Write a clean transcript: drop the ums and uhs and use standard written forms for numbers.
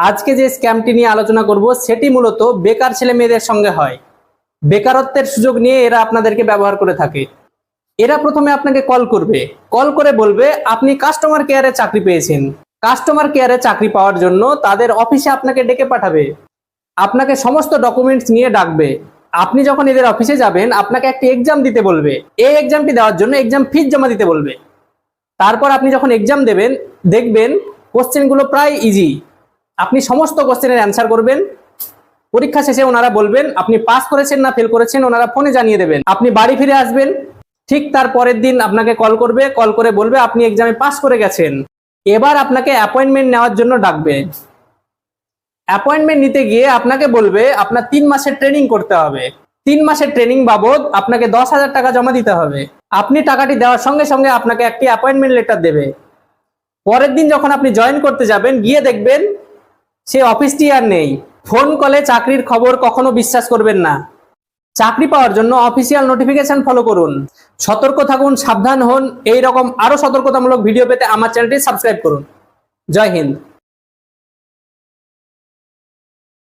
আজকে যে স্ক্যামটি নিয়ে আলোচনা করব সেটি মূলত বেকার ছেলে মেয়েদের সঙ্গে হয়। বেকারত্বের সুযোগ নিয়ে এরা আপনাদেরকে ব্যবহার করে থাকে। এরা প্রথমে আপনাকে কল করবে, কল করে বলবে আপনি কাস্টমার কেয়ারে চাকরি পেয়েছেন। কাস্টমার কেয়ারে চাকরি পাওয়ার জন্য তাদের অফিসে আপনাকে ডেকে পাঠাবে, আপনাকে সমস্ত ডকুমেন্টস নিয়ে ডাকবে। আপনি যখন এদের অফিসে যাবেন আপনাকে একটি এক্সাম দিতে বলবে, এই এক্সামটি দেওয়ার জন্য এক্সাম ফিস জমা দিতে বলবে। তারপর আপনি যখন এক্সাম দেবেন দেখবেন কোশ্চেনগুলো প্রায় ইজি, আপনি সমস্ত কোশ্চেনের অ্যান্সার করবেন। পরীক্ষা শেষে ওনারা বলবেন আপনি পাস করেছেন না ফেল করেছেন, ওনারা ফোনে জানিয়ে দেবেন। আপনি বাড়ি ফিরে আসবেন, ঠিক তার পরের দিন আপনাকে কল করবে, কল করে বলবে আপনি এক্সামে পাস করে গেছেন। এবার আপনাকে অ্যাপয়েন্টমেন্ট নেওয়ার জন্য ডাকবে। অ্যাপয়েন্টমেন্ট নিতে গিয়ে আপনাকে বলবে আপনার 3 মাসের ট্রেনিং করতে হবে। 3 মাসের ট্রেনিং বাবদ আপনাকে 10,000 টাকা জমা দিতে হবে। আপনি টাকাটি দেওয়ার সঙ্গে সঙ্গে আপনাকে একটি অ্যাপয়েন্টমেন্ট লেটার দেবে। পরের দিন যখন আপনি জয়েন করতে যাবেন গিয়ে দেখবেন সে অফিসটি আর নেই। ফোন কলে চাকরির খবর কখনো বিশ্বাস করবেন না। চাকরি পাওয়ার জন্য অফিসিয়াল নোটিফিকেশন ফলো করুন। সতর্ক থাকুন, সাবধান হন। এই রকম আরো সতর্কতামূলক ভিডিও পেতে আমার চ্যানেলটি সাবস্ক্রাইব করুন। জয় হিন্দ।